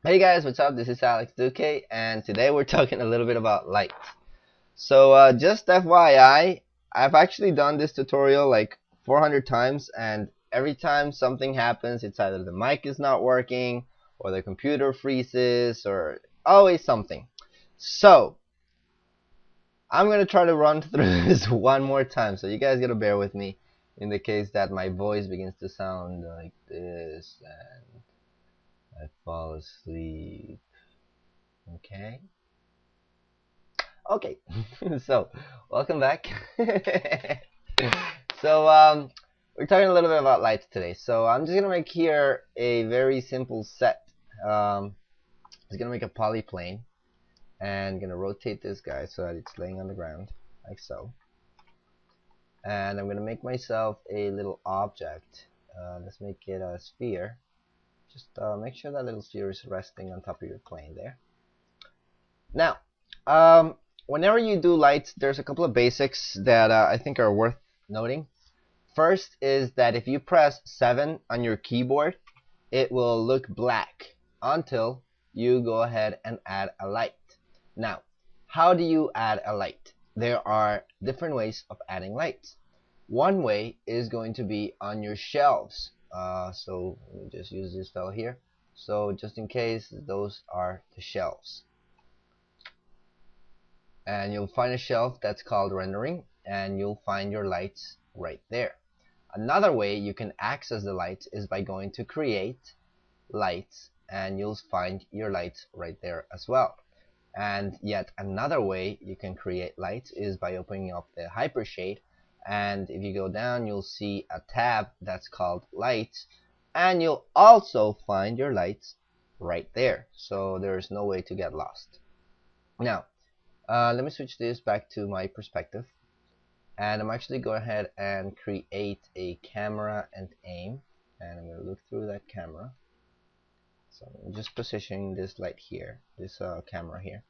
Hey guys, what's up? This is Alex2K, and today we're talking a little bit about light. Just FYI, I've actually done this tutorial like 400 times, and every time something happens, it's either the mic is not working, or the computer freezes, or always something. So, I'm gonna try to run through this one more time, so you guys gotta bear with me in the case that my voice begins to sound like this, and I fall asleep. Okay? Okay, so welcome back. so we're talking a little bit about lights today. So I'm just gonna make here a very simple set. Um, I'm gonna make a polyplane and gonna rotate this guy so that it's laying on the ground like so. And I'm gonna make myself a little object. Let's make it a sphere. Just make sure that little sphere is resting on top of your plane there. Now, whenever you do lights, there's a couple of basics that I think are worth noting. First is that if you press 7 on your keyboard, it will look black until you go ahead and add a light. Now, how do you add a light? There are different ways of adding lights. One way is going to be on your shelves. So let me just use this file here. So just in case, those are the shelves. And you'll find a shelf that's called rendering, and you'll find your lights right there. Another way you can access the lights is by going to create lights, and you'll find your lights right there as well. And yet another way you can create lights is by opening up the hypershade, and if you go down you'll see a tab that's called lights, and you'll also find your lights right there, so there's no way to get lost. Now let me switch this back to my perspective, and I'm actually going ahead and create a camera and aim, and I'm going to look through that camera. So I'm just positioning this light here, this camera here,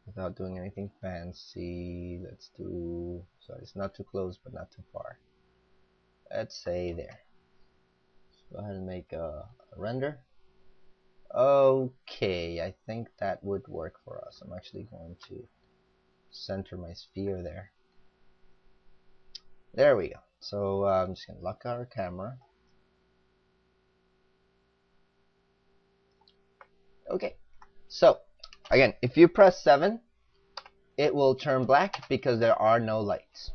without doing anything fancy. Let's do, so it's not too close but not too far. Let's say there. Go ahead and make a render. Okay, I think that would work for us. I'm actually going to center my sphere there. There we go. So I'm just going to lock our camera. Okay, so again, if you press 7, it will turn black because there are no lights.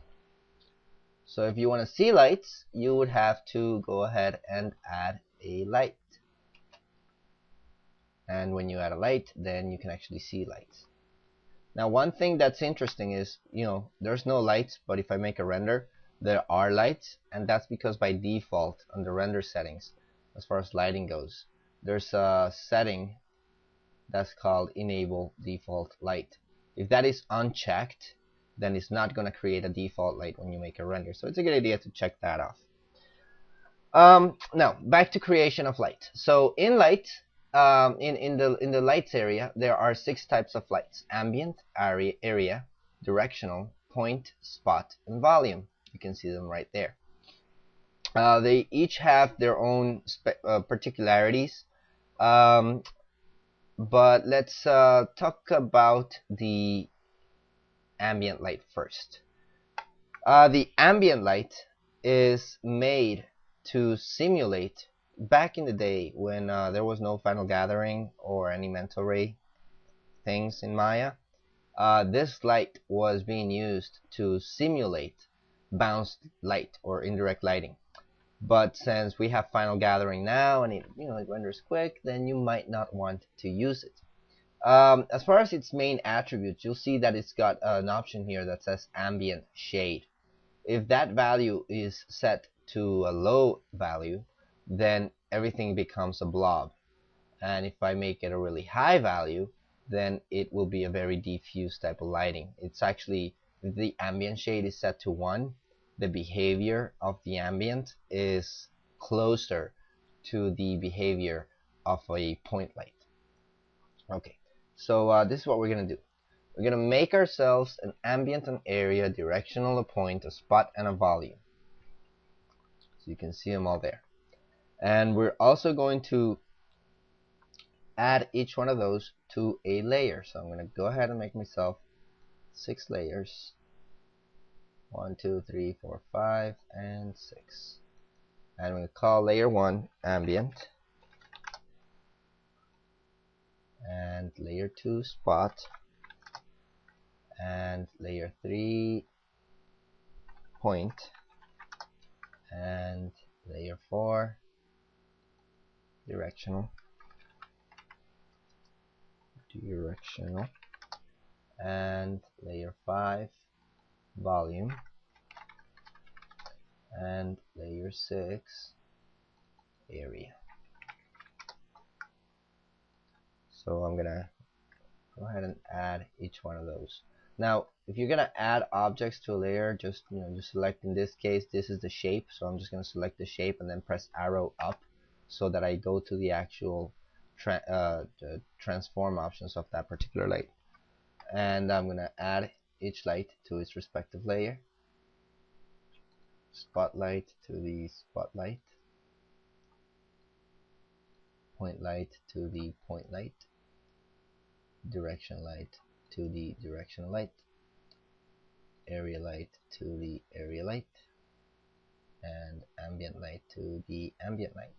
So if you want to see lights, you would have to go ahead and add a light. And when you add a light, then you can actually see lights. Now, one thing that's interesting is, there's no lights, but if I make a render, there are lights, and that's because by default on the render settings, as far as lighting goes, there's a setting that's called enable default light. If that is unchecked, then it's not going to create a default light when you make a render, so it's a good idea to check that off. Now back to creation of light. So in light, in the lights area, there are 6 types of lights: ambient, area, directional, point, spot, and volume. You can see them right there. They each have their own particularities, but let's talk about the ambient light first. The ambient light is made to simulate, back in the day when there was no final gathering or any mental ray things in Maya. This light was being used to simulate bounced light or indirect lighting. But since we have final gathering now and it renders quick, then you might not want to use it. As far as its main attributes, you'll see that it's got an option here that says ambient shade. If that value is set to a low value, then everything becomes a blob. And if I make it a really high value, then it will be a very diffuse type of lighting. It's actually, if the ambient shade is set to 1, the behavior of the ambient is closer to the behavior of a point light. Okay, so this is what we're going to do. We're going to make ourselves an ambient, an area, directional, a point, a spot, and a volume. So you can see them all there. And we're also going to add each one of those to a layer. So I'm going to go ahead and make myself 6 layers. 1, 2, 3, 4, 5, and 6. And I'm going to call layer 1 ambient, and layer 2 spot, and layer 3 point, and layer 4 directional, and layer 5 volume, and layer 6 area. So I'm gonna go ahead and add each one of those. Now if you're gonna add objects to a layer, just select, in this case this is the shape, so I'm just gonna select the shape and then press arrow up so that I go to the actual the transform options of that particular light. And I'm gonna add each light to its respective layer. Spotlight to the spotlight, point light to the point light, direction light to the directional light, area light to the area light, and ambient light to the ambient light.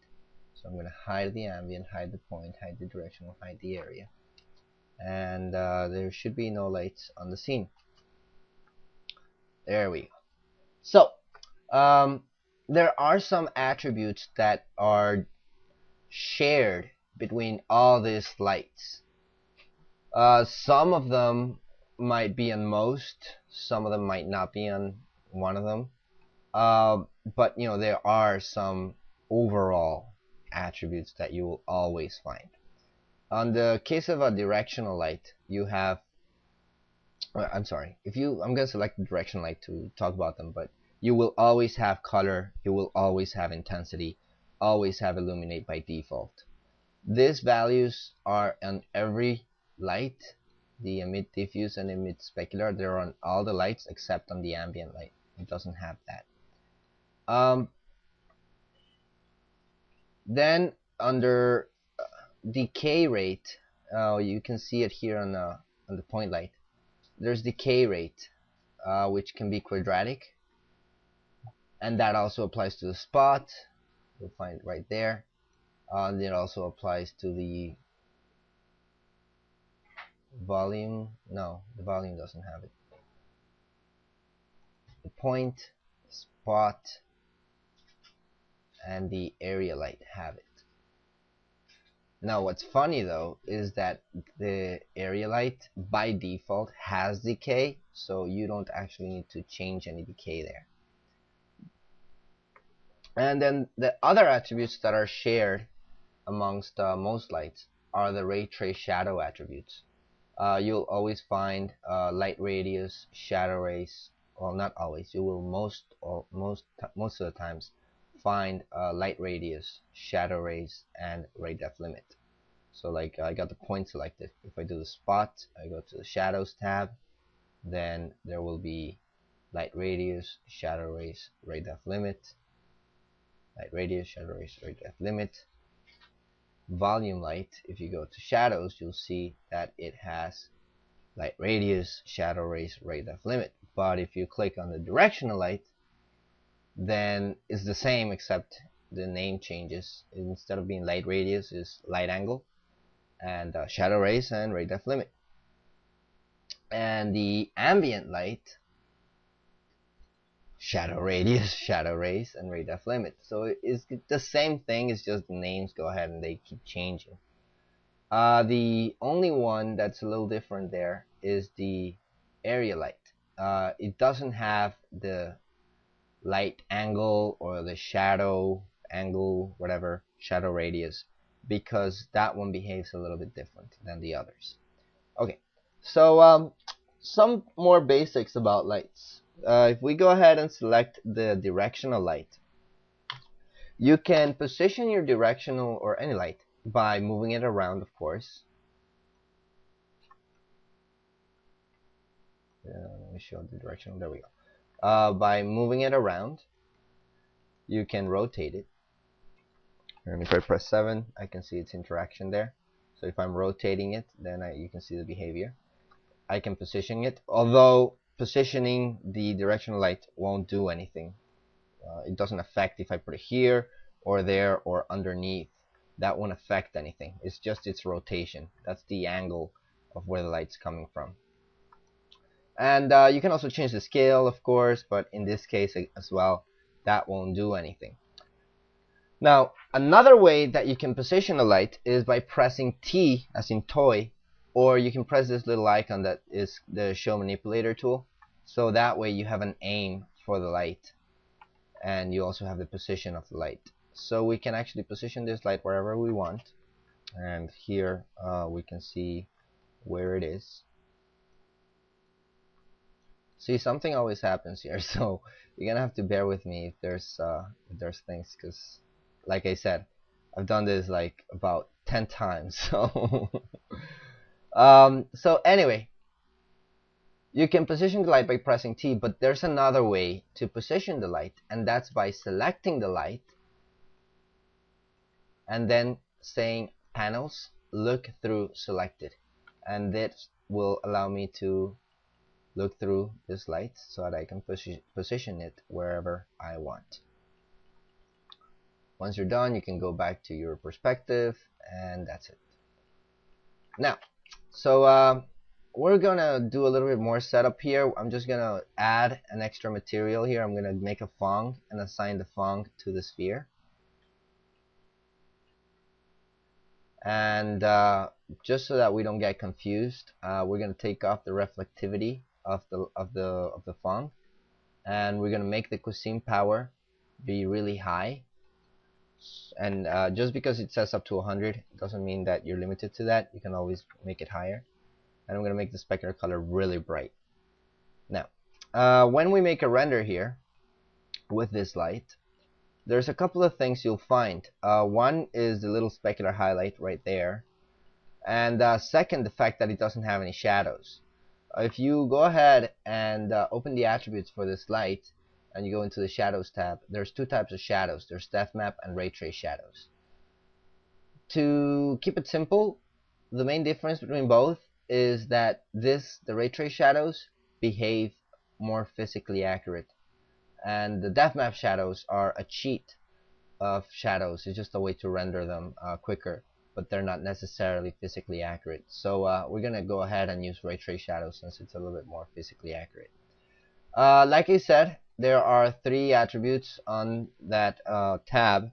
So I'm going to hide the ambient, hide the point, hide the directional, hide the area, and there should be no lights on the scene. There we go. So there are some attributes that are shared between all these lights. Some of them might be on most, some of them might not be on one of them. But there are some overall attributes that you will always find. On the case of a directional light, you have I'm going to select the directional light to talk about them, but you will always have color, you will always have intensity, always have illuminate by default. These values are on every light. The emit, diffuse, and emit specular, they're on all the lights except on the ambient light. It doesn't have that. Then under decay rate, you can see it here on the point light. There's decay rate, which can be quadratic, and that also applies to the spot. You'll find it right there. And it also applies to the volume. No, the volume doesn't have it. The point, spot, and the area light have it. Now what's funny though is that the area light by default has decay, so you don't actually need to change any decay there. And then the other attributes that are shared amongst most lights are the ray trace shadow attributes. You'll always find light radius, shadow rays. Well, not always. You will most of the times find light radius, shadow rays, and ray depth limit. So like I got the point selected. If I do the spot, I go to the shadows tab, then there will be light radius, shadow rays, ray depth limit, light radius, shadow rays, ray depth limit. Volume light, if you go to shadows, you'll see that it has light radius, shadow rays, ray depth limit. But if you click on the directional light, then it's the same except the name changes. Instead of being light radius, is light angle, and shadow rays and ray depth limit. And the ambient light, shadow radius, shadow rays, and ray depth limit. So it's the same thing, it's just the names go ahead and they keep changing. The only one that's a little different there is the area light. It doesn't have the light angle or the shadow angle, whatever, shadow radius, because that one behaves a little bit different than the others. Okay, so some more basics about lights. If we go ahead and select the directional light, you can position your directional or any light by moving it around, of course. Let me show the directional. There we go. By moving it around, you can rotate it. And if I press 7, I can see its interaction there. So if I'm rotating it, then you can see the behavior. I can position it, although positioning the directional light won't do anything. It doesn't affect if I put it here or there or underneath. That won't affect anything. It's just its rotation. That's the angle of where the light's coming from. And you can also change the scale, of course, but in this case as well, that won't do anything. Now, another way that you can position a light is by pressing T, as in toy, or you can press this little icon that is the show manipulator tool. So that way you have an aim for the light, and you also have the position of the light. So we can actually position this light wherever we want, and here we can see where it is. See, something always happens here, so you're gonna have to bear with me if there's things, because like I said, I've done this like about 10 times. So so anyway, you can position the light by pressing T, but there's another way to position the light, and that's by selecting the light and then saying panels, look through selected, and this will allow me to look through this light so that I can position it wherever I want. Once you're done, you can go back to your perspective, and that's it. Now, so we're gonna do a little bit more setup here. I'm just gonna add an extra material here. I'm gonna make a Phong and assign the Phong to the sphere. And just so that we don't get confused, we're gonna take off the reflectivity of the Phong, and we're gonna make the cuisine power be really high. And just because it says up to 100 doesn't mean that you're limited to that. You can always make it higher. And I'm gonna make the specular color really bright. Now, when we make a render here with this light, there's a couple of things you'll find. One is the little specular highlight right there, and second, the fact that it doesn't have any shadows. If you go ahead and open the attributes for this light, and you go into the shadows tab, there's two types of shadows. There's depth map and ray trace shadows. To keep it simple, the main difference between both is that the ray trace shadows behave more physically accurate, and the depth map shadows are a cheat of shadows. It's just a way to render them quicker, but they're not necessarily physically accurate. So we're gonna go ahead and use ray trace shadows since it's a little bit more physically accurate. Like I said, there are three attributes on that tab: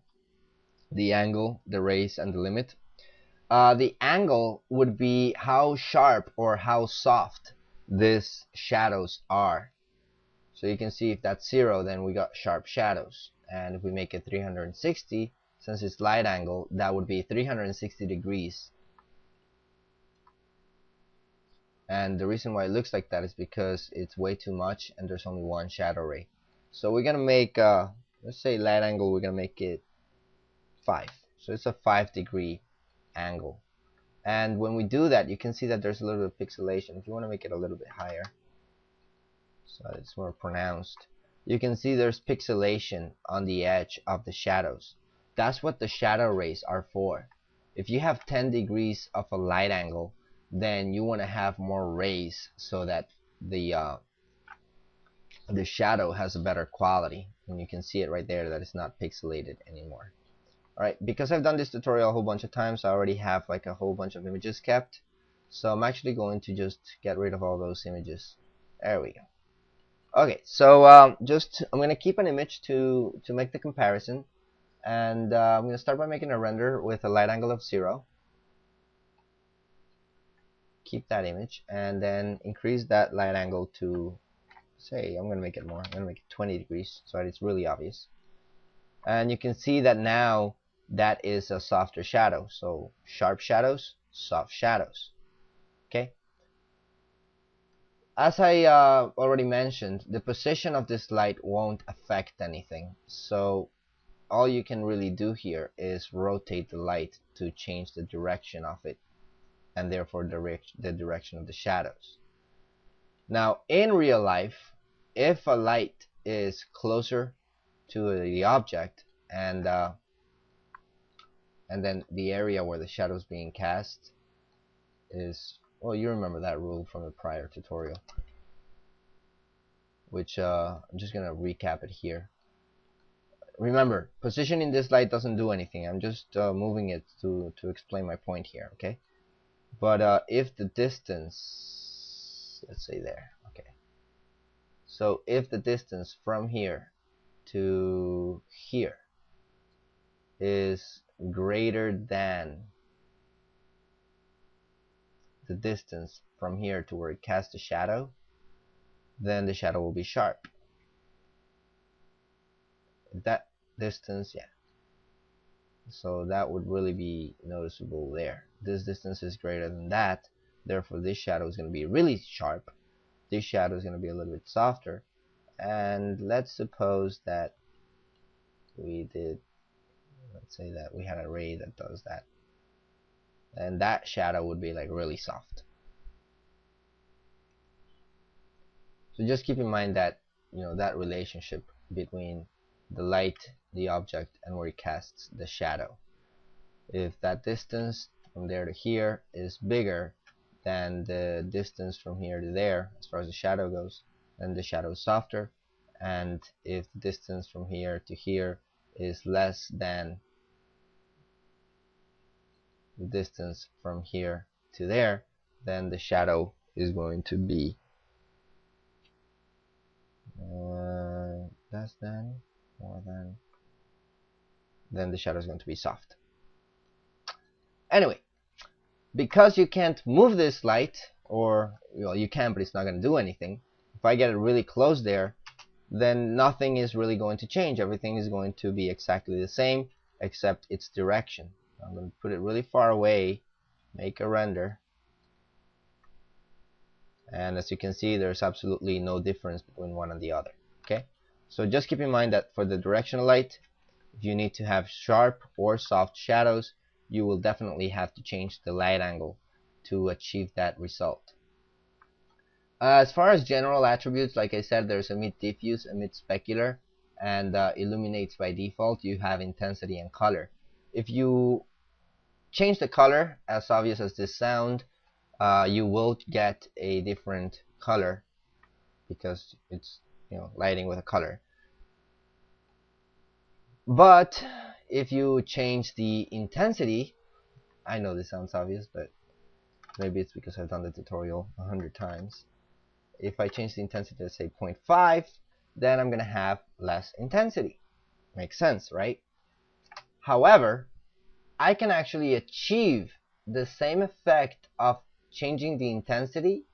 the angle, the raise, and the limit. The angle would be how sharp or how soft these shadows are. So you can see if that's 0, then we got sharp shadows. And if we make it 360, since it's light angle, that would be 360 degrees. And the reason why it looks like that is because it's way too much and there's only one shadow ray. So we're gonna make let's say light angle, we're gonna make it 5. So it's a 5-degree angle. And when we do that, you can see that there's a little bit of pixelation. If you want to make it a little bit higher so that it's more pronounced, you can see there's pixelation on the edge of the shadows. That's what the shadow rays are for. If you have 10 degrees of a light angle, then you want to have more rays so that the shadow has a better quality, and you can see it right there that it's not pixelated anymore. Alright, because I've done this tutorial a whole bunch of times, I already have like a whole bunch of images kept, so I'm actually going to just get rid of all those images. There we go. Okay, so I'm going to keep an image to make the comparison, and I'm going to start by making a render with a light angle of 0. Keep that image, and then increase that light angle to, say, I'm going to make it more. I'm going to make it 20 degrees so that it's really obvious. And you can see that now that is a softer shadow. So sharp shadows, soft shadows. Okay. As I already mentioned, the position of this light won't affect anything. So all you can really do here is rotate the light to change the direction of it, and therefore the direction of the shadows. Now, in real life, if a light is closer to the object and and then the area where the shadow is being cast is, well, you remember that rule from the prior tutorial, which I'm just gonna recap it here. Remember, positioning this light doesn't do anything. I'm just moving it to explain my point here, okay? But if the distance, let's say there, okay. So if the distance from here to here is greater than the distance from here to where it casts the shadow, then the shadow will be sharp. That distance, yeah. So that would really be noticeable there. This distance is greater than that, therefore this shadow is going to be really sharp. This shadow is going to be a little bit softer. And let's suppose that we did, let's say that we had a ray that does that, and that shadow would be like really soft. So just keep in mind that, you know, that relationship between the light, the object, and where it casts the shadow. If that distance from there to here is bigger than the distance from here to there as far as the shadow goes, then the shadow is softer. And if the distance from here to here is less than the distance from here to there, then the shadow is going to be less than, more than, then the shadow is going to be soft. Anyway, because you can't move this light, or, well, you can, but it's not going to do anything. If I get it really close there, then nothing is really going to change. Everything is going to be exactly the same except its direction. I'm going to put it really far away, make a render, and as you can see, there's absolutely no difference between one and the other. Okay, so just keep in mind that for the directional light, if you need to have sharp or soft shadows, you will definitely have to change the light angle to achieve that result. As far as general attributes, like I said, there's emit diffuse, emit specular, and illuminates by default. You have intensity and color. If you change the color, as obvious as this sound, you will get a different color because it's, you know, lighting with a color. But if you change the intensity, I know this sounds obvious, but maybe it's because I've done the tutorial 100 times. If I change the intensity to say 0.5, then I'm going to have less intensity. Makes sense, right? However, I can actually achieve the same effect of changing the intensity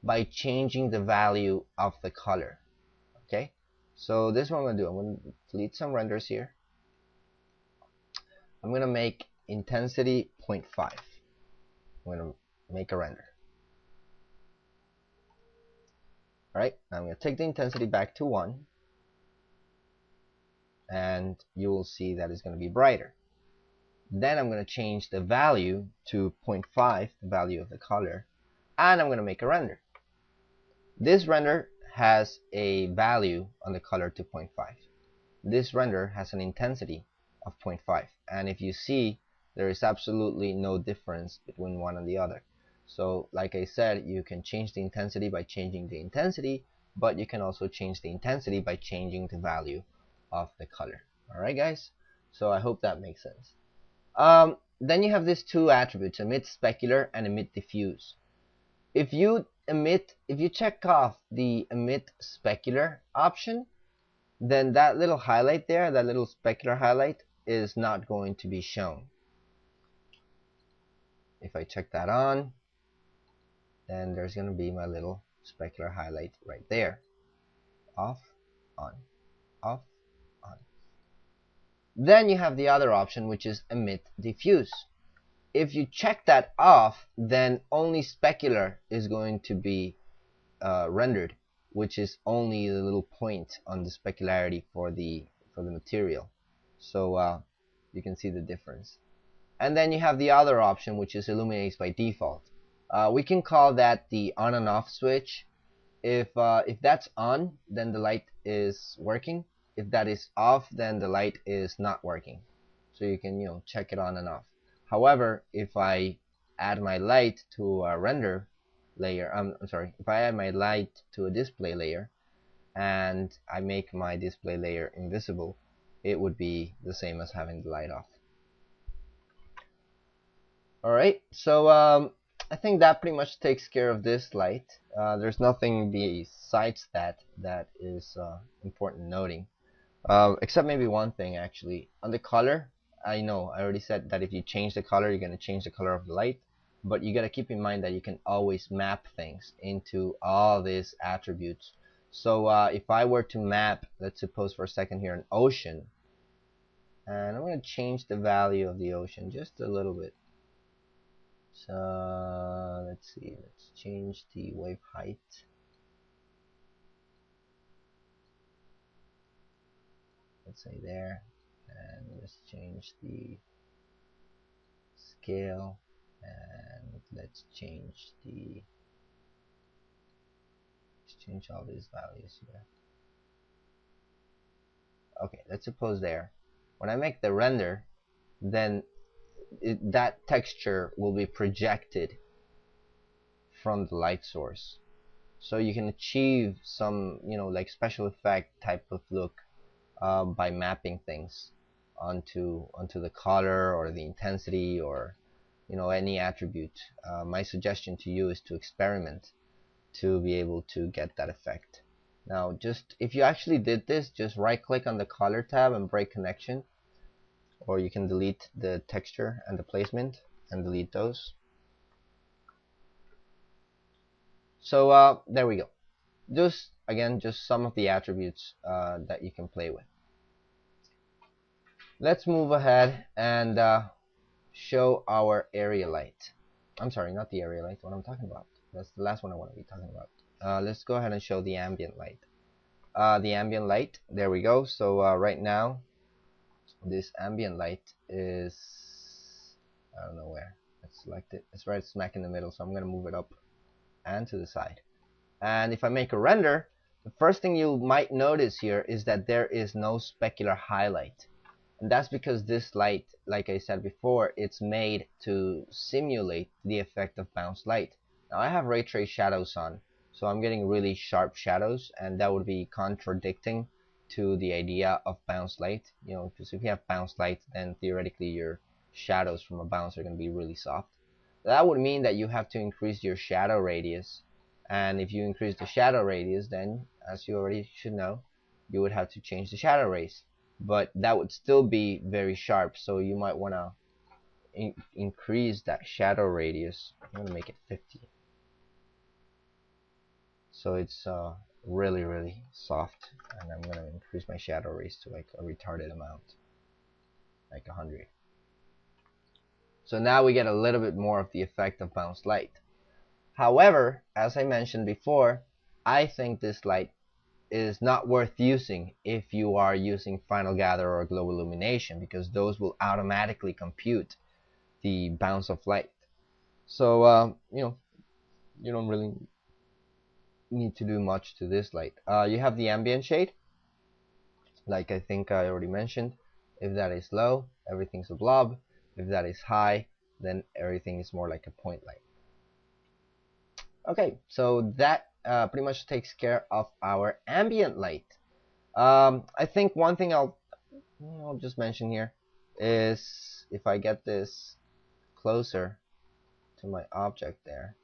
by changing the value of the color. Okay, so this is what I'm going to do. I'm going to delete some renders here. I'm going to make intensity 0.5. I'm going to make a render. Alright, now I'm going to take the intensity back to 1, and you will see that it's going to be brighter. Then I'm going to change the value to 0.5, the value of the color, and I'm going to make a render. This render has a value on the color to 0.5. This render has an intensity of 0.5, and if you see, there is absolutely no difference between one and the other. So like I said, you can change the intensity by changing the intensity, but you can also change the intensity by changing the value of the color. Alright guys, so I hope that makes sense. Then you have these two attributes, emit specular and emit diffuse. If you check off the emit specular option, then that little highlight there, that little specular highlight, is not going to be shown. If I check that on, then there's going to be my little specular highlight right there. Off, on, off, on. Then you have the other option, which is emit diffuse. If you check that off, then only specular is going to be rendered, which is only the little point on the specularity for the material. So you can see the difference. And then you have the other option, which is illuminates by default. We can call that the on and off switch. If that's on, then the light is working. If that is off, then the light is not working. so you can check it on and off. However, if I add my light to a render layer, I'm sorry, if I add my light to a display layer and I make my display layer invisible, it would be the same as having the light off. Alright, so I think that pretty much takes care of this light. There's nothing besides that is important noting. Except maybe one thing actually. On the color, I know I already said that if you change the color, you're going to change the color of the light. But you got to keep in mind that you can always map things into all these attributes. So if I were to map, let's suppose for a second here, an ocean. And I'm going to change the value of the ocean just a little bit. So let's see, let's change the wave height. Let's say there, and let's change the scale, and let's change all these values here. Okay, let's suppose there, when I make the render, then that texture will be projected from the light source, so you can achieve some like special effect type of look by mapping things onto the color or the intensity or any attribute. My suggestion to you is to experiment to be able to get that effect. Now, just if you actually did this, just right click on the color tab and break connection, or you can delete the texture and the placement and delete those. So there we go. Just again, just some of the attributes that you can play with. Let's move ahead and show our area light. I'm sorry, not the area light, what I'm talking about. That's the last one I want to be talking about. Let's go ahead and show the ambient light. The ambient light, there we go. So right now, this ambient light is, I don't know where. Let's select it. It's right smack in the middle, so I'm going to move it up and to the side. And if I make a render, the first thing you might notice here is that there is no specular highlight. And that's because this light, like I said before, it's made to simulate the effect of bounce light. Now I have ray trace shadows on, so I'm getting really sharp shadows, and that would be contradicting to the idea of bounce light. Because if you have bounce light, then theoretically your shadows from a bounce are going to be really soft. That would mean that you have to increase your shadow radius, and if you increase the shadow radius, then as you already should know, you would have to change the shadow rays. But that would still be very sharp, so you might want to increase that shadow radius. I'm going to make it 50, so it's really soft, and I'm going to increase my shadow rays to like a retarded amount, like 100. So now we get a little bit more of the effect of bounce light. However, as I mentioned before, I think this light is not worth using if you are using Final Gather or Global Illumination, because those will automatically compute the bounce of light. So you don't really need to do much to this light. You have the ambient shade, like I think I already mentioned. If that is low, everything's a blob. If that is high, then everything is more like a point light. Okay, so that pretty much takes care of our ambient light. I think one thing I'll just mention here is if I get this closer to my object there,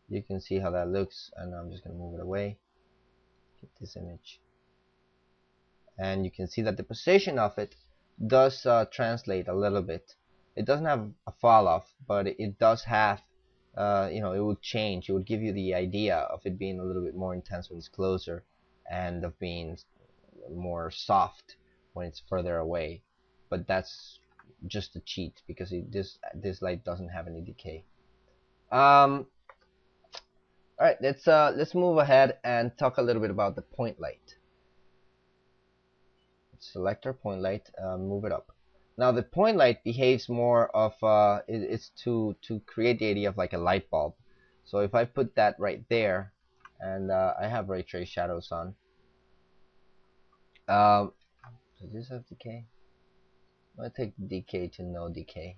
you can see how that looks, and I'm just going to move it away, get this image, and you can see that the position of it does translate a little bit. It doesn't have a fall off, but it does have it would change. It would give you the idea of it being a little bit more intense when it's closer, and of being more soft when it's further away. But that's just a cheat, because this light doesn't have any decay. Alright, let's move ahead and talk a little bit about the point light. Select our point light, move it up. Now the point light behaves more of it's to create the idea of like a light bulb. So if I put that right there, and I have ray trace shadows on, Does this have decay? I'm gonna take the decay to no decay.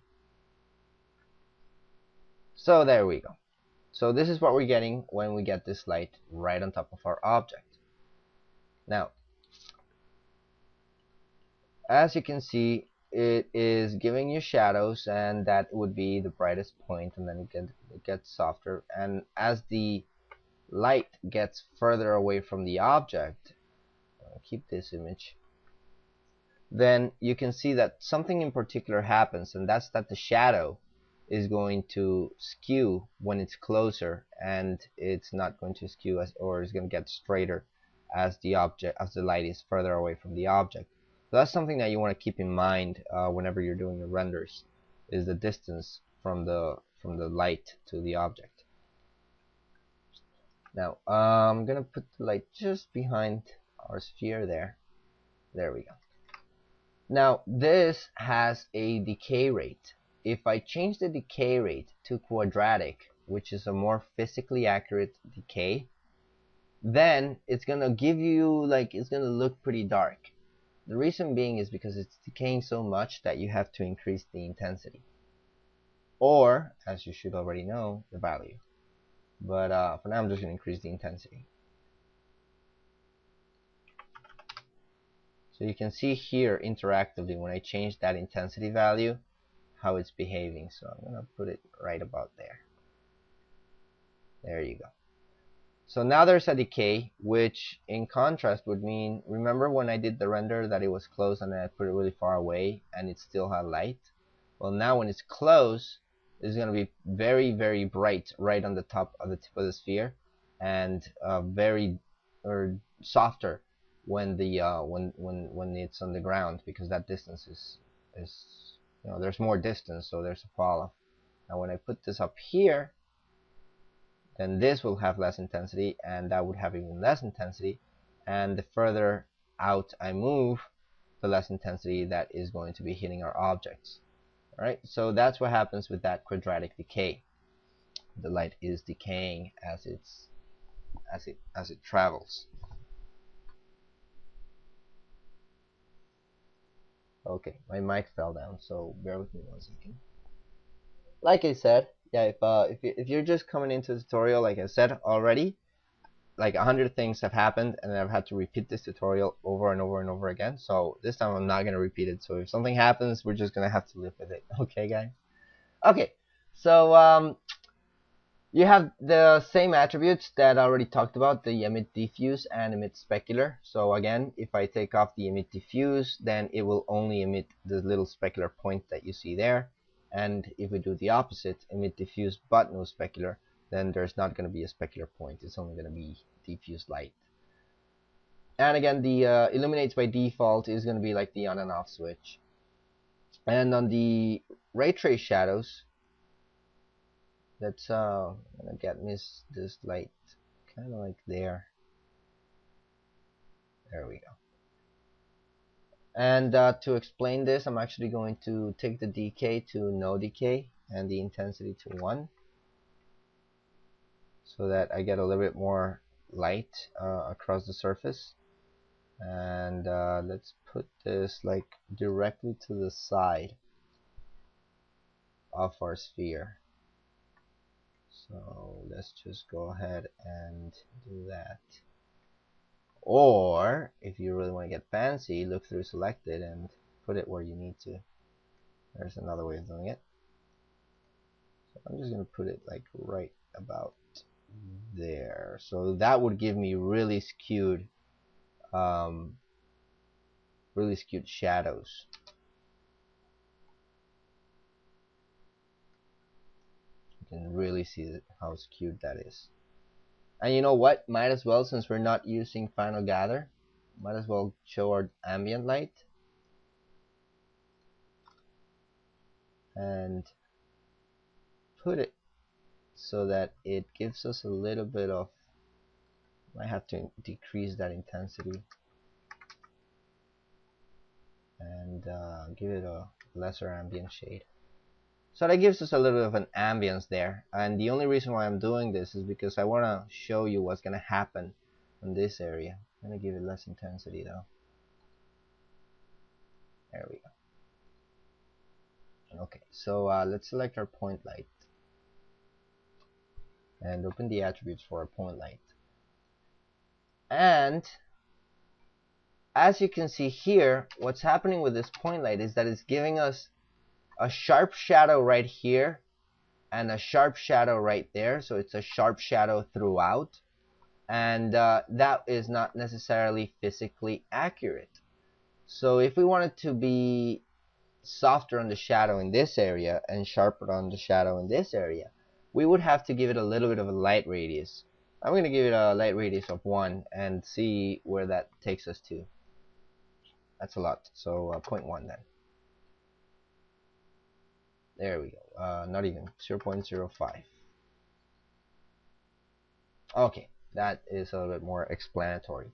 So there we go. So this is what we're getting when we get this light right on top of our object. Now, as you can see, it is giving you shadows, and that would be the brightest point, and then it gets softer. And as the light gets further away from the object, I'll keep this image, then you can see that something in particular happens, and that's that the shadow is going to skew when it's closer, and it's not going to skew or is going to get straighter as the light is further away from the object. So that's something that you want to keep in mind whenever you're doing your renders, is the distance from the light to the object. Now I'm gonna put the light just behind our sphere there. There we go. Now this has a decay rate. If I change the decay rate to quadratic, which is a more physically accurate decay, then it's gonna give you, like, it's gonna look pretty dark. The reason being is because it's decaying so much that you have to increase the intensity, or, as you should already know, the value. But for now I'm just gonna increase the intensity. So you can see here interactively when I change that intensity value how it's behaving. So I'm gonna put it right about there. There you go. So now there's a decay, which in contrast would mean, remember when I did the render that it was close and then I put it really far away and it still had light? Well, now when it's close, it's going to be very, very bright right on the top of the tip of the sphere, and very softer when the when it's on the ground, because that distance is there's more distance, so there's a fall off. Now when I put this up here, then this will have less intensity, and that would have even less intensity, and the further out I move, the less intensity that is going to be hitting our objects. Alright, so that's what happens with that quadratic decay. The light is decaying as it travels. Okay, my mic fell down, so bear with me 1 second. Like I said, yeah, if you're just coming into the tutorial, like I said already, like 100 things have happened, and I've had to repeat this tutorial over and over and over again. So this time I'm not gonna repeat it. So if something happens, we're just gonna have to live with it. Okay, guys? Okay, so you have the same attributes that I already talked about, the emit diffuse and emit specular. So again, if I take off the emit diffuse, then it will only emit the little specular point that you see there. And if we do the opposite, emit diffuse but no specular, then there's not going to be a specular point. It's only going to be diffuse light. And again, the illuminates by default is going to be like the on and off switch. And on the ray trace shadows, let's gonna get this light kind of like there. There we go. And to explain this, I'm actually going to take the decay to no decay and the intensity to 1, so that I get a little bit more light across the surface. And let's put this like directly to the side of our sphere. So let's just go ahead and do that. Or if you really want to get fancy, look through selected and put it where you need to. There's another way of doing it. So I'm just going to put it like right about there. So that would give me really skewed shadows. You can really see how skewed that is. And you know what? Might as well, since we're not using final gather, might as well show our ambient light. And put it so that it gives us a little bit of, might have to decrease that intensity and give it a lesser ambient shade. So that gives us a little bit of an ambience there. And the only reason why I'm doing this is because I want to show you what's going to happen in this area. I'm going to give it less intensity though. so let's select our point light and open the attributes for our point light. And as you can see here, what's happening with this point light is that it's giving us a sharp shadow right here and a sharp shadow right there. So it's a sharp shadow throughout, and that is not necessarily physically accurate. So if we want it to be softer on the shadow in this area and sharper on the shadow in this area, we would have to give it a little bit of a light radius. I'm going to give it a light radius of 1 and see where that takes us to. That's a lot, so 0.1 then. There we go. Not even 0.05. Okay, that is a little bit more explanatory.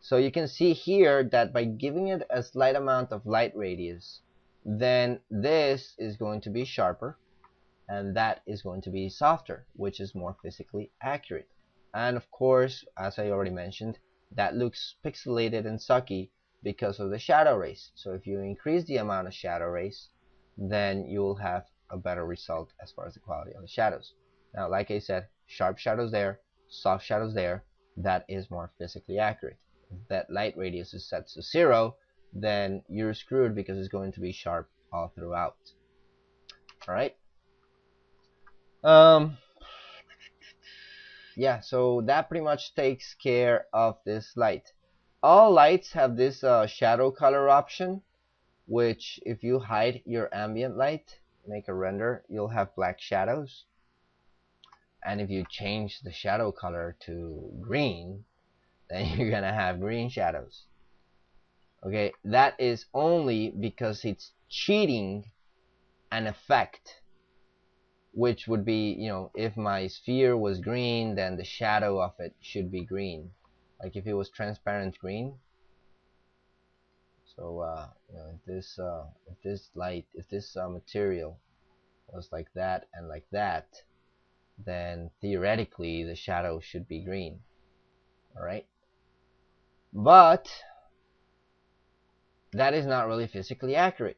So you can see here that by giving it a slight amount of light radius, then this is going to be sharper and that is going to be softer, which is more physically accurate. And of course, as I already mentioned, that looks pixelated and sucky because of the shadow rays. So if you increase the amount of shadow rays, then you will have a better result as far as the quality of the shadows. Now, like I said, sharp shadows there, soft shadows there, that is more physically accurate. If that light radius is set to 0, then you're screwed because it's going to be sharp all throughout. Alright? Yeah, so that pretty much takes care of this light. All lights have this shadow color option, which if you hide your ambient light, make a render, you'll have black shadows. And if you change the shadow color to green, then you're gonna have green shadows. Okay, that is only because it's cheating an effect, which would be, you know, if my sphere was green, then the shadow of it should be green. Like if it was transparent green. So you know, if this light, if this material was like that and like that, then theoretically the shadow should be green. Alright? But that is not really physically accurate.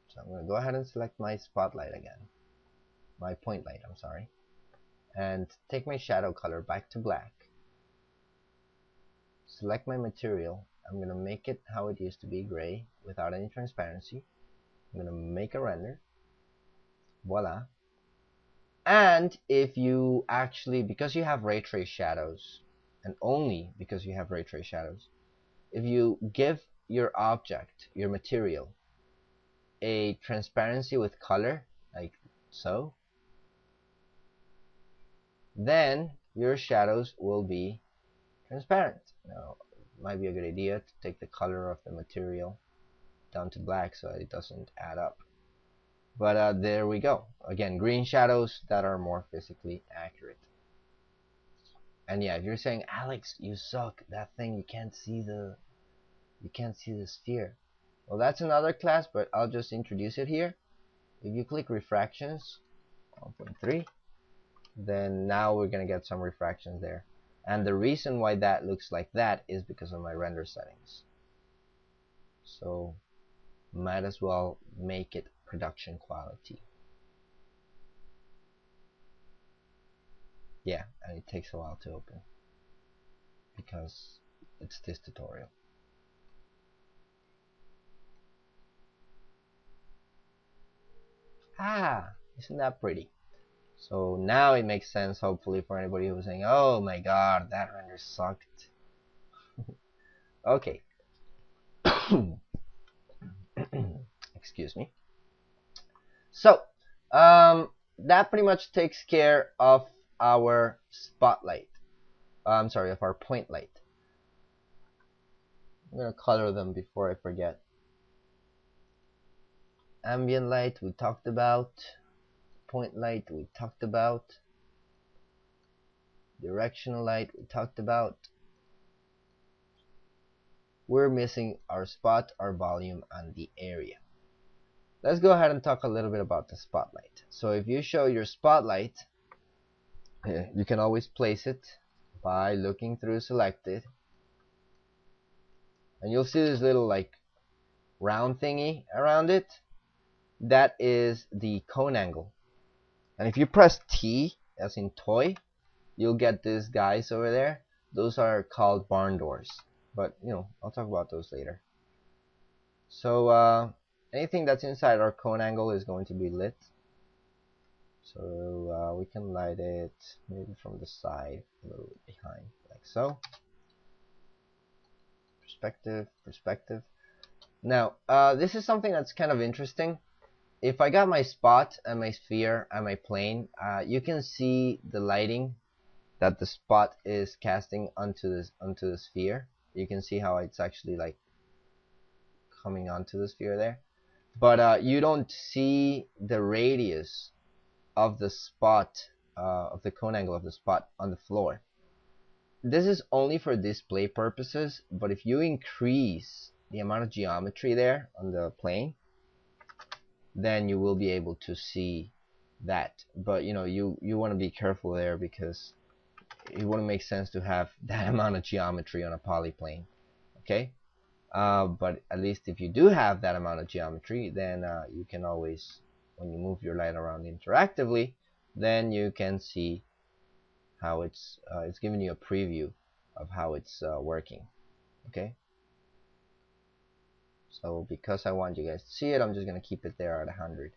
So I'm going to go ahead and select my spotlight again. My point light, I'm sorry. And take my shadow color back to black. Select my material. I'm going to make it how it used to be, gray, without any transparency. I'm going to make a render. Voila. And if you actually, because you have ray trace shadows, and only because you have ray trace shadows, if you give your object, your material, a transparency with color, like so, then your shadows will be transparent. Now, it might be a good idea to take the color of the material down to black so it doesn't add up. But there we go. Again, green shadows that are more physically accurate. And yeah, if you're saying, Alex, you suck, that thing, you can't see the sphere. Well, that's another class, but I'll just introduce it here. If you click refractions, 1.3, then now we're going to get some refractions there. And the reason why that looks like that is because of my render settings. So might as well make it production quality. Yeah, and it takes a while to open because it's this tutorial. Ah, isn't that pretty? So now it makes sense, hopefully, for anybody who's saying, oh my god, that render sucked. Okay. Excuse me. So, that pretty much takes care of our spotlight. I'm sorry, of our point light. I'm going to color them before I forget. Ambient light we talked about. Point light we talked about. Directional light we talked about. We're missing our spot, our volume, and the area. Let's go ahead and talk a little bit about the spotlight. So if you show your spotlight, you can always place it by looking through selected, and you'll see this little like round thingy around it. that is the cone angle. And if you press T, as in toy, you'll get these guys over there. Those are called barn doors. But, you know, I'll talk about those later. So, anything that's inside our cone angle is going to be lit. So, we can light it maybe from the side, a little bit behind, like so. Perspective, perspective. Now, this is something that's kind of interesting. If I got my spot and my sphere and my plane, you can see the lighting that the spot is casting onto the sphere. You can see how it's actually like coming onto the sphere there, but you don't see the radius of the spot, of the cone angle of the spot on the floor. This is only for display purposes, but if you increase the amount of geometry there on the plane, then you will be able to see that. But you know, you want to be careful there, because it wouldn't make sense to have that amount of geometry on a polyplane. Okay, but at least if you do have that amount of geometry, then you can always, when you move your light around interactively, then you can see how it's giving you a preview of how it's working. Okay, so because I want you guys to see it, I'm just gonna keep it there at 100.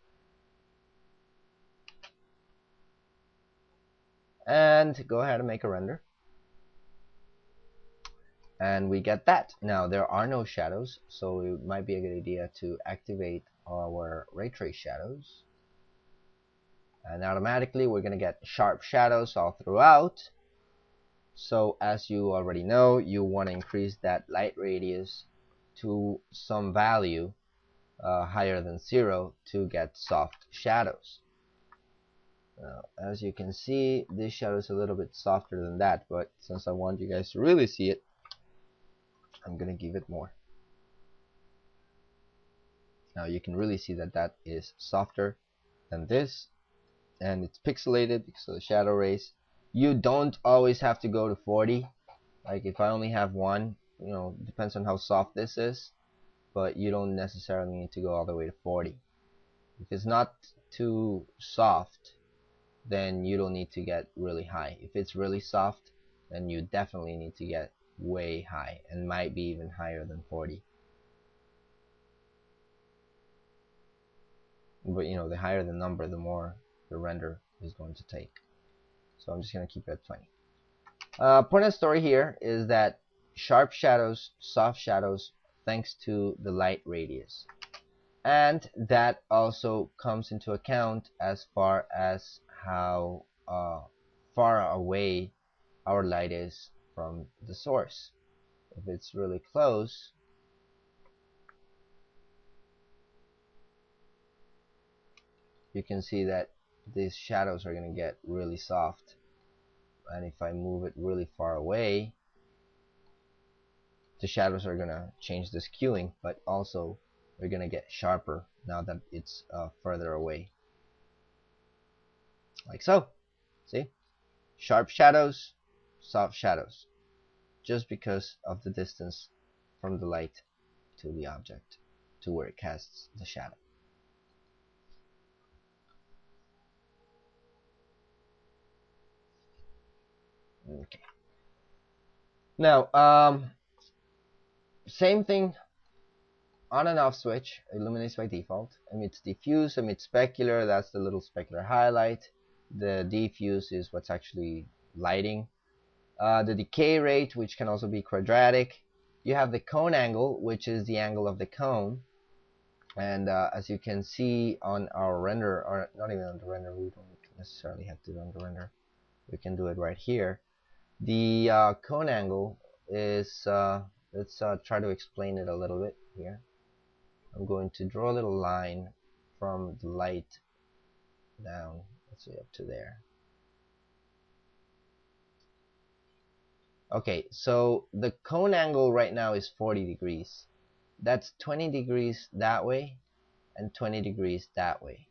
And go ahead and make a render. And we get that. Now there are no shadows, so it might be a good idea to activate our ray trace shadows. And automatically we're going to get sharp shadows all throughout. So as you already know, you want to increase that light radius to some value higher than 0 to get soft shadows. Now, as you can see, this shadow is a little bit softer than that, but since I want you guys to really see it, I'm going to give it more. Now you can really see that that is softer than this, and it's pixelated because of the shadow rays. You don't always have to go to 40. Like if I only have one, you know, depends on how soft this is, but you don't necessarily need to go all the way to 40. If it's not too soft, then you don't need to get really high. If it's really soft, then you definitely need to get way high, and might be even higher than 40. But you know, the higher the number, the more the render is going to take. So I'm just going to keep it at 20. Point of the story here is that sharp shadows, soft shadows, thanks to the light radius. And that also comes into account as far as how far away our light is from the source. If it's really close, you can see that these shadows are going to get really soft. And if I move it really far away, the shadows are going to change the skewing, but also they're going to get sharper now that it's further away. Like so. See? Sharp shadows, soft shadows, just because of the distance from the light to the object, to where it casts the shadow. Okay. Now, same thing. On and off switch illuminates by default. Emits diffuse, emits specular. That's the little specular highlight. The diffuse is what's actually lighting. The decay rate, which can also be quadratic. You have the cone angle, which is the angle of the cone. And as you can see on our render, or not even on the render, we don't necessarily have to do it on the render. We can do it right here. The cone angle is, let's try to explain it a little bit here. I'm going to draw a little line from the light down, let's say up to there. Okay, so the cone angle right now is 40 degrees. That's 20 degrees that way and 20 degrees that way.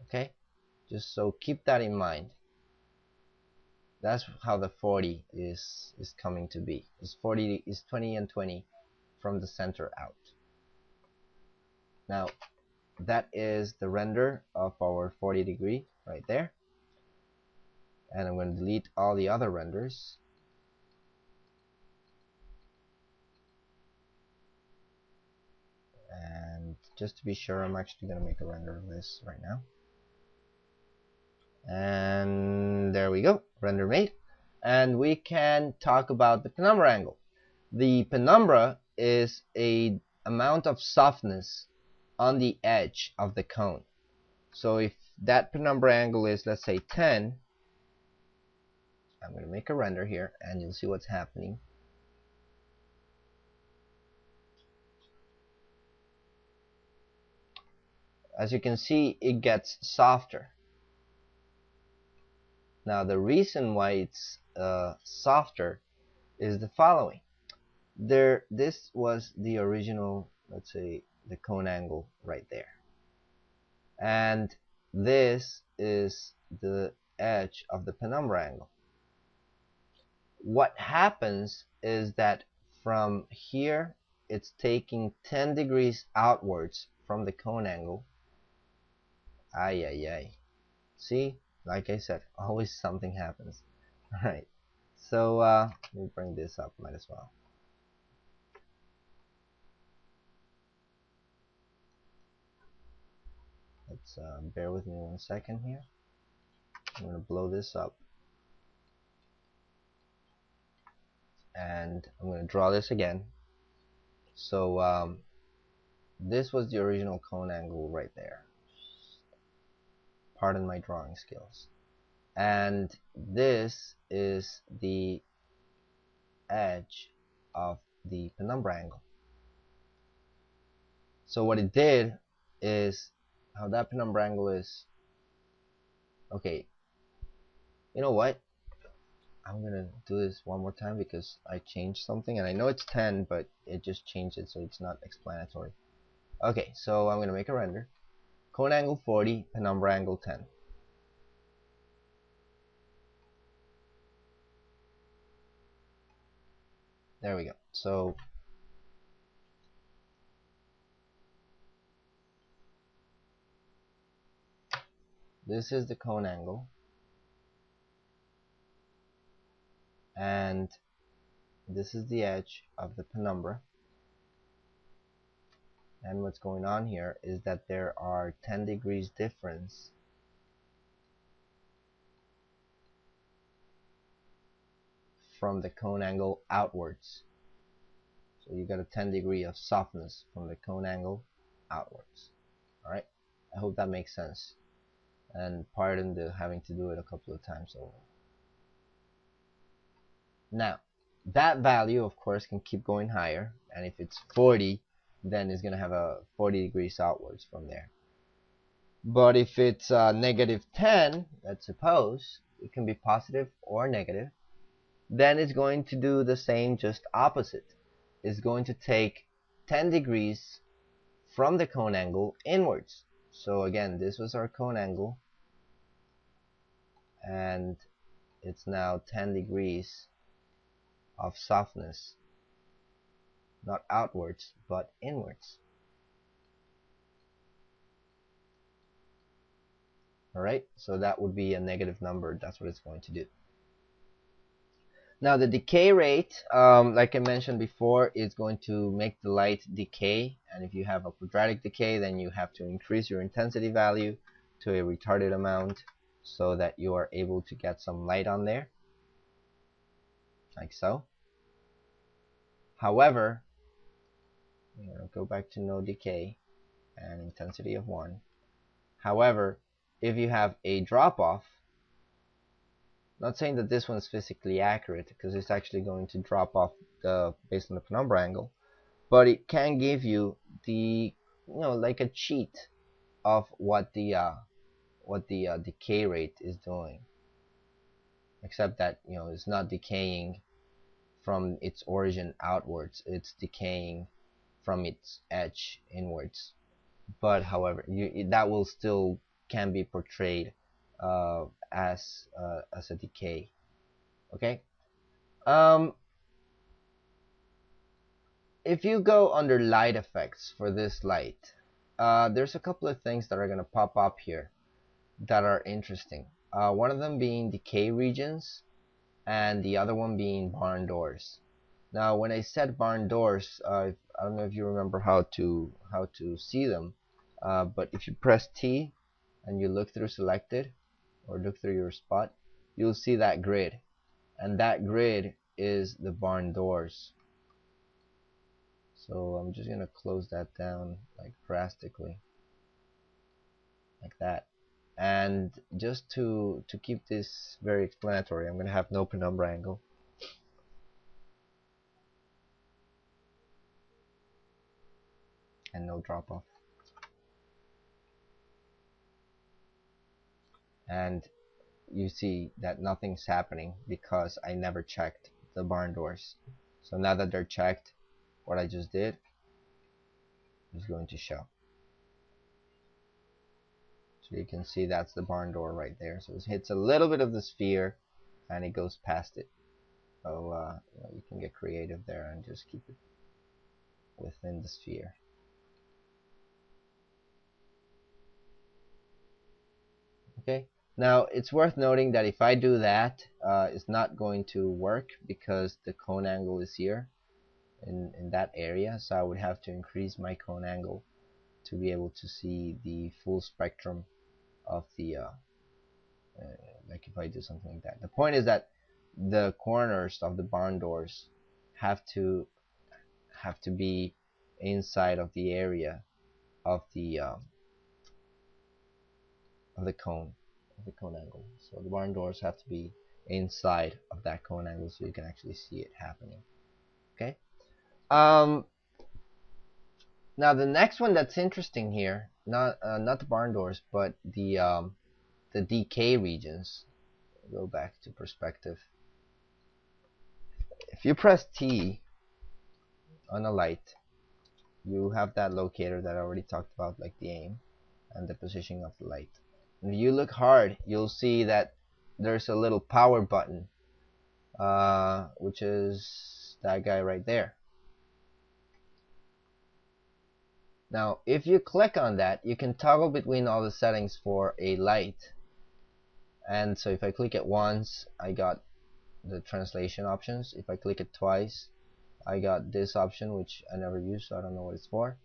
Okay, just so keep that in mind. That's how the 40 is coming to be. It's 40 is 20 and 20 from the center out. Now, that is the render of our 40 degree right there. And I'm going to delete all the other renders. And just to be sure, I'm actually going to make a render of this right now. And there we go, render made. And we can talk about the penumbra angle. The penumbra is a amount of softness on the edge of the cone. So if that penumbra angle is, let's say, 10, I'm going to make a render here and you'll see what's happening. As you can see, it gets softer. Now the reason why it's softer is the following. This was the original, let's say, the cone angle right there. And this is the edge of the penumbra angle. What happens is that from here, it's taking 10 degrees outwards from the cone angle. Ay, ay, ay. See, like I said, always something happens. Alright, so let me bring this up, might as well. Let's bear with me 1 second here. I'm going to blow this up. And I'm going to draw this again. So this was the original cone angle right there. Pardon my drawing skills. And this is the edge of the penumbra angle. So what it did is, how that penumbra angle is, okay, you know what, I'm gonna do this one more time because I changed something, and I know it's 10 but it just changed it so it's not explanatory. Okay, so I'm gonna make a render. Cone angle 40, penumbra angle 10. There we go. So this is the cone angle, and this is the edge of the penumbra. And what's going on here is that there are 10 degrees difference from the cone angle outwards. So you got a 10 degree of softness from the cone angle outwards. Alright, I hope that makes sense. And pardon the having to do it a couple of times over. Now, that value of course can keep going higher, and if it's 40, then it's going to have a 40 degrees outwards from there. But if it's negative 10, let's suppose, it can be positive or negative, then it's going to do the same, just opposite. It's going to take 10 degrees from the cone angle inwards. So again, this was our cone angle, and it's now 10 degrees of softness, not outwards but inwards. Alright, so that would be a negative number. That's what it's going to do. Now the decay rate, like I mentioned before, is going to make the light decay, and if you have a quadratic decay, then you have to increase your intensity value to a retarded amount so that you are able to get some light on there, like so. However, I'm going to go back to no decay and intensity of 1. However, if you have a drop-off, not saying that this one is physically accurate because it's actually going to drop off based on the penumbra angle, but it can give you the, like a cheat of what the decay rate is doing, except that it's not decaying from its origin outwards, it's decaying from its edge inwards. But however, that will still can be portrayed as a decay. Okay. If you go under light effects for this light, there's a couple of things that are going to pop up here that are interesting. One of them being decay regions, and the other one being barn doors. Now, when I said barn doors, I don't know if you remember how to see them, but if you press T and you look through selected or look through your spot, you'll see that grid, and that grid is the barn doors. So I'm just gonna close that down like drastically, like that. And just to keep this very explanatory, I'm gonna have no penumbra angle. And no drop off. And you see that nothing's happening because I never checked the barn doors. So now that they're checked, what I just did is going to show. So you can see that's the barn door right there. So it hits a little bit of the sphere and it goes past it. So you can get creative there and just keep it within the sphere. Okay. Now it's worth noting that if I do that, it's not going to work because the cone angle is here in that area. So I would have to increase my cone angle to be able to see the full spectrum of the like if I do something like that. The point is that the corners of the barn doors have to be inside of the area of the cone angle. So the barn doors have to be inside of that cone angle so you can actually see it happening. Okay. Now the next one that's interesting here, not the barn doors, but the decay regions. Go back to perspective. If you press T on a light, you have that locator that I already talked about, like the aim and the positioning of the light. If you look hard, you'll see that there's a little power button, which is that guy right there. Now, if you click on that, you can toggle between all the settings for a light. And so if I click it once, I got the translation options. If I click it twice, I got this option, which I never use, so I don't know what it's for.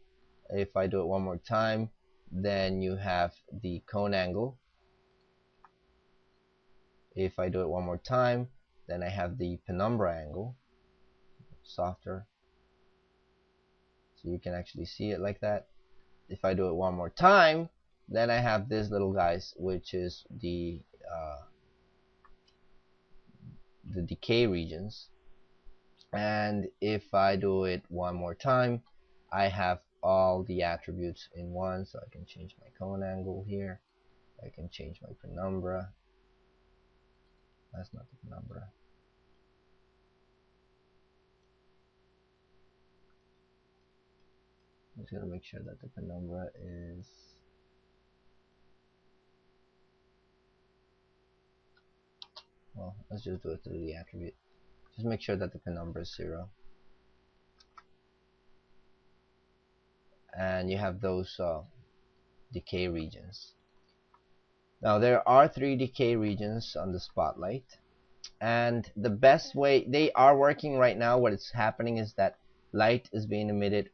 If I do it one more time, then you have the cone angle. If I do it one more time, then I have the penumbra angle, softer, so you can actually see it like that. If I do it one more time, then I have these little guys, which is the decay regions. And if I do it one more time, I have all the attributes in one. So I can change my cone angle here, I can change my penumbra. That's not the penumbra. I'm just going to make sure that the penumbra is well, let's just do it through the attribute. Just make sure that the penumbra is 0. And you have those decay regions. Now there are 3 decay regions on the spotlight, and the best way they are working right now, what is happening is that light is being emitted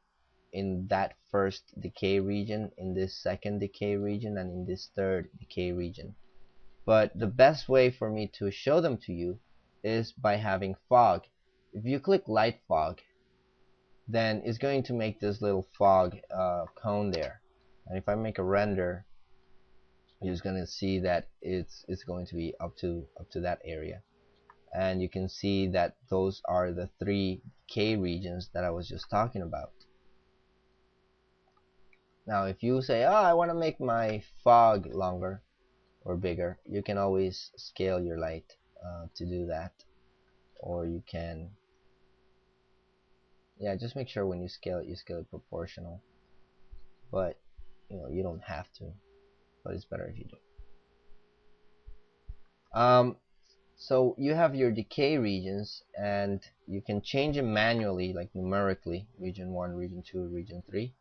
in that first decay region, in this second decay region, and in this third decay region. But the best way for me to show them to you is by having fog. If you click light fog, then it's going to make this little fog cone there. And if I make a render, you're just going to see that it's going to be up to that area. And you can see that those are the 3 decay regions that I was just talking about. Now if you say, oh, I want to make my fog longer or bigger, you can always scale your light to do that. Or you can, yeah, just make sure when you scale it proportional. But you don't have to, but it's better if you do. So you have your decay regions, and you can change them manually, like numerically, region 1, region 2, region 3.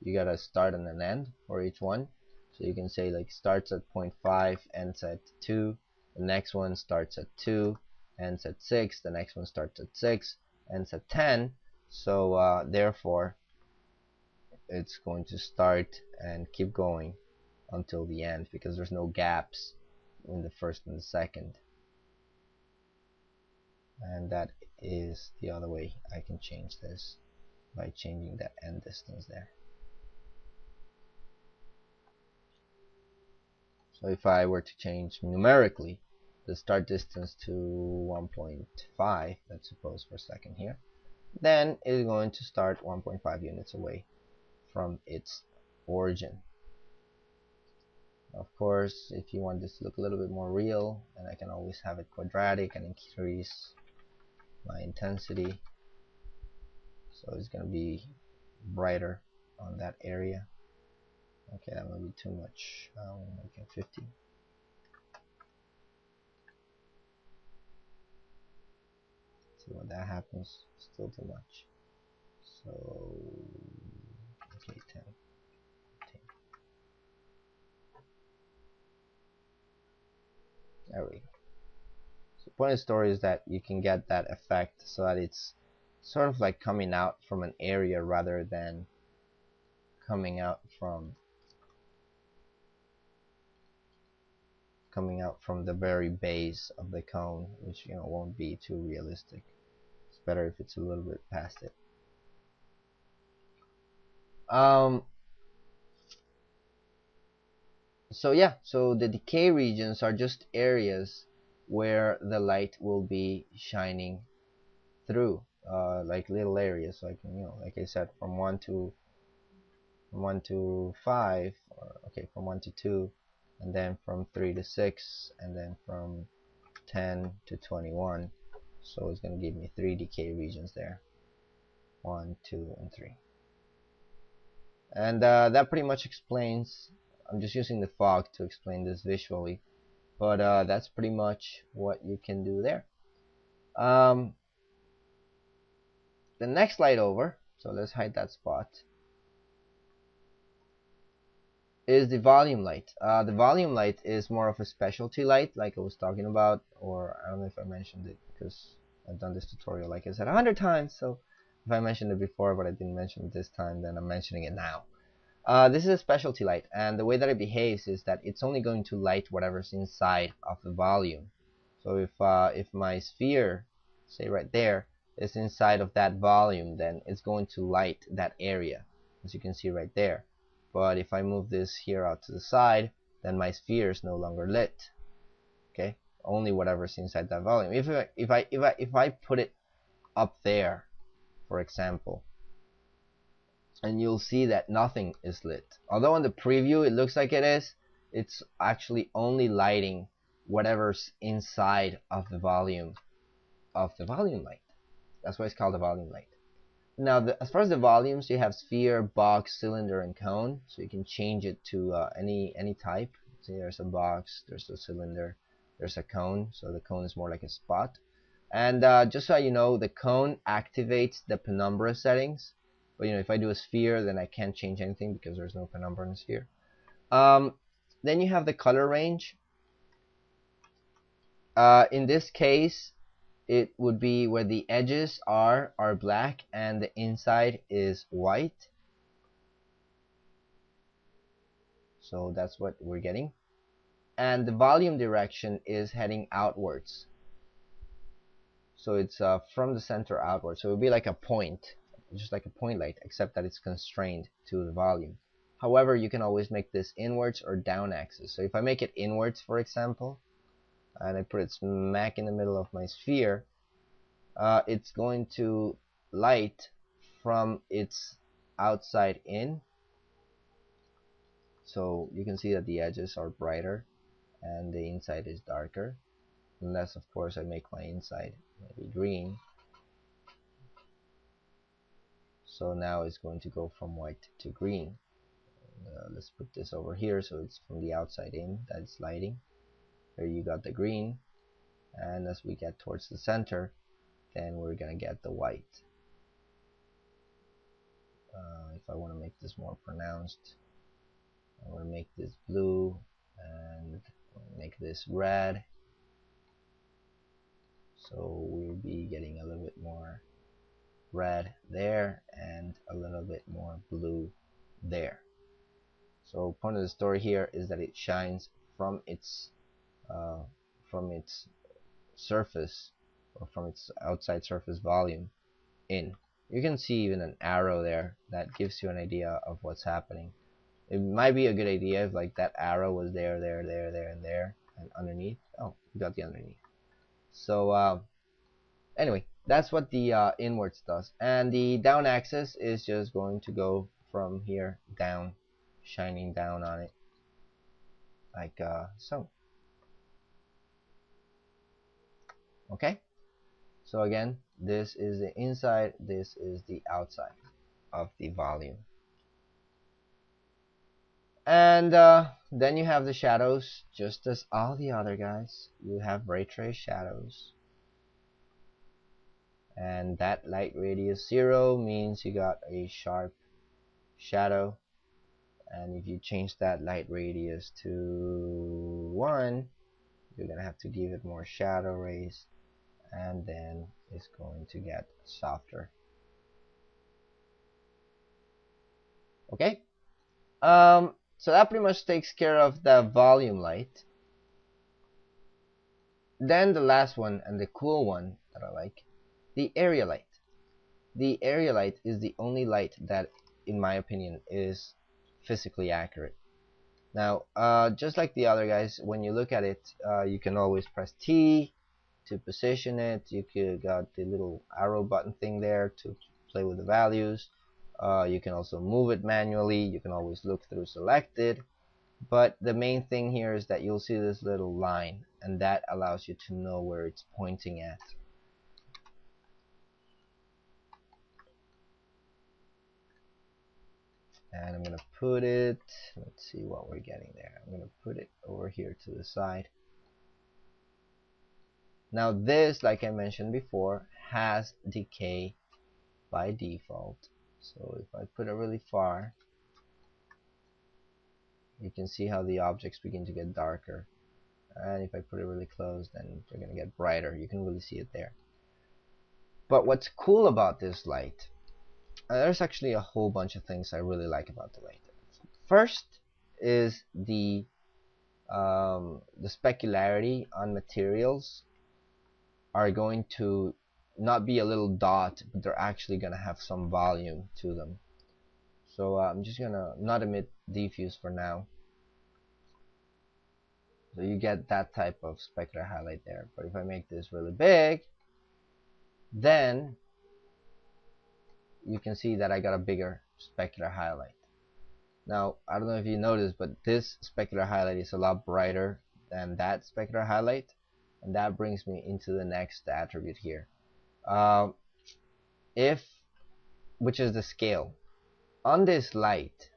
you gotta start and an end for each one. So you can say like starts at 0.5, ends at 2, the next one starts at 2, ends at 6, the next one starts at 6, ends at 10. So therefore it's going to start and keep going until the end, because there's no gaps in the first and the second. And that is the other way I can change this, by changing that end distance there. So if I were to change numerically the start distance to 1.5, let's suppose for a second here, then it's going to start 1.5 units away from its origin. Of course, if you want this to look a little bit more real, then I can always have it quadratic and increase my intensity, so it's going to be brighter on that area. Okay, that might be too much. I'll make it 50. See what that happens. Still too much. So okay, 10. There we go. So the point of the story is that you can get that effect so that it's sort of like coming out from an area rather than coming out from the very base of the cone, which won't be too realistic. It's better if it's a little bit past it. So yeah, so the decay regions are just areas where the light will be shining through, like little areas. So I can, like I said, from 1 to 5, or okay, from 1 to 2, and then from 3 to 6, and then from 10 to 21. So it's going to give me 3 decay regions there, 1, 2, and 3. And that pretty much explains. I'm just using the fog to explain this visually, but that's pretty much what you can do there. The next light over, so let's hide that spot, is the volume light. The volume light is more of a specialty light, like I was talking about, or I don't know if I mentioned it, because I've done this tutorial, like I said, 100 times, so if I mentioned it before but I didn't mention it this time, then I'm mentioning it now. This is a specialty light, and the way that it behaves is that it's only going to light whatever's inside of the volume. So if my sphere, say right there, is inside of that volume, then it's going to light that area, as you can see right there. But if I move this here out to the side, then my sphere is no longer lit. Okay, only whatever's inside that volume. If I put it up there, for example, and you'll see that nothing is lit. Although in the preview it looks like it is, it's actually only lighting whatever's inside of the volume light. That's why it's called a volume light. Now, as far as the volumes, you have sphere, box, cylinder, and cone. So you can change it to any type. See, there's a box, there's a cylinder, there's a cone. So the cone is more like a spot. And just so you know, the cone activates the penumbra settings. But if I do a sphere, then I can't change anything because there's no penumbra in the sphere. Then you have the color range. In this case, it would be where the edges are black and the inside is white. So that's what we're getting. And the volume direction is heading outwards. So it's from the center outwards. So it would be like a point, just like a point light, except that it's constrained to the volume. However, you can always make this inwards or down axis. So if I make it inwards, for example, and I put it smack in the middle of my sphere, it's going to light from its outside in. So you can see that the edges are brighter and the inside is darker, unless of course I make my inside maybe green. So now it's going to go from white to green. Let's put this over here so it's from the outside in that it's lighting. There you got the green, and as we get towards the center, then we're gonna get the white. I if I want to make this more pronounced, I want to make this blue and make this red. So we'll be getting a little bit more red there and a little bit more blue there. So point of the story here is that it shines from its surface, or from its outside surface volume in. You can see even an arrow there that gives you an idea of what's happening. It might be a good idea if like that arrow was there, and underneath. Oh, you got the underneath. So anyway, that's what the inwards does, and the down axis is just going to go from here down, shining down on it like so. Okay, so again, this is the inside, this is the outside of the volume. And then you have the shadows, just as all the other guys. You have ray trace shadows, and that light radius 0 means you got a sharp shadow. And if you change that light radius to 1, you're gonna have to give it more shadow rays, and then it's going to get softer. Okay, so that pretty much takes care of the volume light. Then the last one, and the cool one that I like, the area light. The area light is the only light that, in my opinion, is physically accurate. Now, just like the other guys, when you look at it, you can always press T to position it. You could got the little arrow button thing there to play with the values. You can also move it manually. You can always look through selected. But the main thing here is that you'll see this little line, and that allows you to know where it's pointing at. And I'm going to put it, let's see what we're getting there. I'm going to put it over here to the side. Now this, like I mentioned before, has decay by default. So if I put it really far, you can see how the objects begin to get darker. And if I put it really close, then they're going to get brighter. You can really see it there. But what's cool about this light, there's actually a whole bunch of things I really like about the light. First is the specularity on materials are going to not be a little dot, but they're actually going to have some volume to them. So I'm just going to not emit diffuse for now. So you get that type of specular highlight there. But if I make this really big, then you can see that I got a bigger specular highlight. Now, I don't know if you noticed, but this specular highlight is a lot brighter than that specular highlight. And that brings me into the next attribute here. Which is the scale. On this light,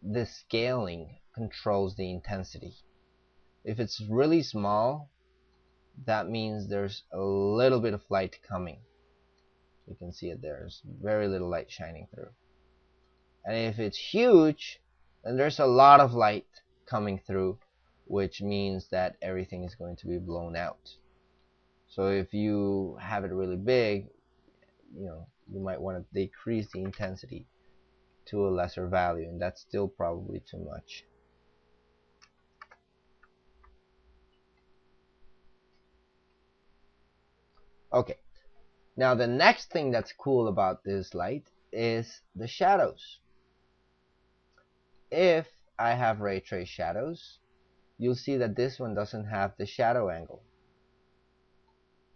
the scaling controls the intensity. If it's really small, that means there's a little bit of light coming. You can see it, there's very little light shining through. And if it's huge, then there's a lot of light coming through, which means that everything is going to be blown out. So if you have it really big, you might want to decrease the intensity to a lesser value, and that's still probably too much. Okay, now the next thing that's cool about this light is the shadows. If I have ray trace shadows, you'll see that this one doesn't have the shadow angle.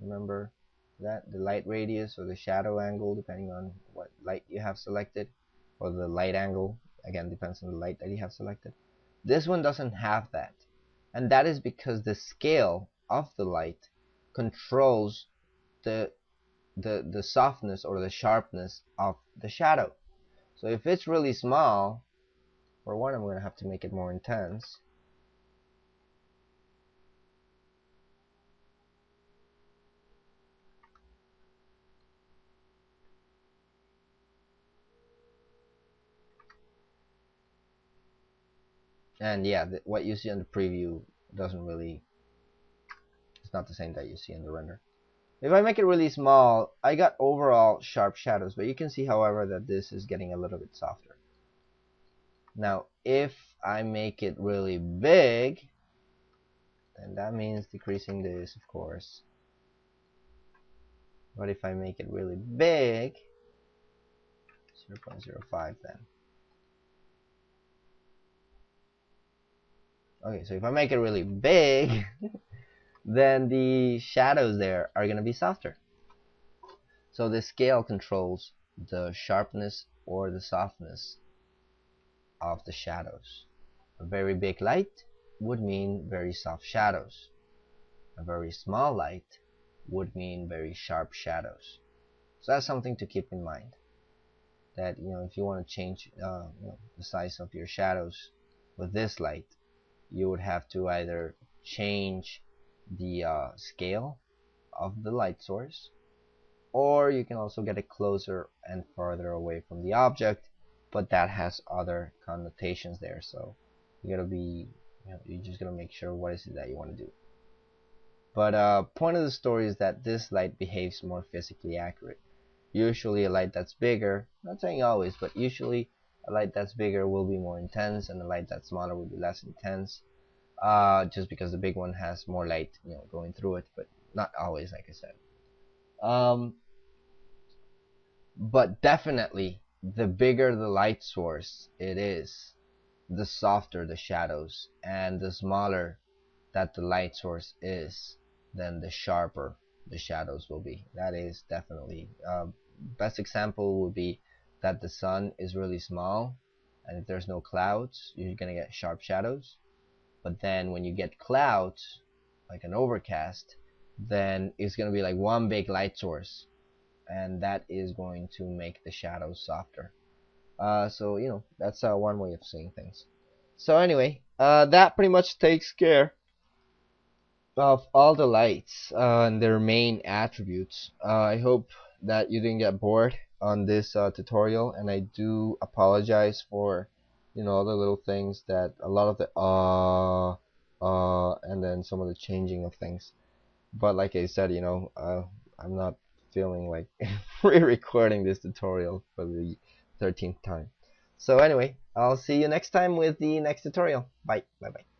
Remember that? The light radius or the shadow angle, depending on what light you have selected, or the light angle, again, depends on the light that you have selected. This one doesn't have that, and that is because the scale of the light controls the softness or the sharpness of the shadow. So if it's really small, for one, I'm going to have to make it more intense. And yeah, what you see on the preview doesn't really, it's not the same that you see in the render. If I make it really small, I got overall sharp shadows, but you can see, however, that this is getting a little bit softer. Now, if I make it really big, then that means decreasing this, of course. But if I make it really big, 0.05 then. Okay, so if I make it really big, then the shadows there are going to be softer. So the scale controls the sharpness or the softness of the shadows. A very big light would mean very soft shadows. A very small light would mean very sharp shadows. So that's something to keep in mind. That if you want to change the size of your shadows with this light, you would have to either change the scale of the light source, or you can also get it closer and farther away from the object, but that has other connotations there. So you gotta be, you're just gonna make sure what is it that you want to do. But point of the story is that this light behaves more physically accurate. Usually a light that's bigger, not saying always, but usually a light that's bigger will be more intense, and a light that's smaller will be less intense. Just because the big one has more light, going through it, but not always, like I said. But definitely, the bigger the light source it is, the softer the shadows, and the smaller that the light source is, then the sharper the shadows will be. That is definitely best example would be that the sun is really small, and if there's no clouds, you're gonna get sharp shadows. But then when you get clouds, like an overcast, then it's gonna be like one big light source, and that is going to make the shadows softer. So that's one way of seeing things. So anyway, that pretty much takes care of all the lights and their main attributes. I hope that you didn't get bored on this tutorial, and I do apologize for all the little things, that a lot of the and then some of the changing of things. But like I said, I'm not feeling like re-recording this tutorial for the 13th time. So anyway, I'll see you next time with the next tutorial. Bye. Bye bye.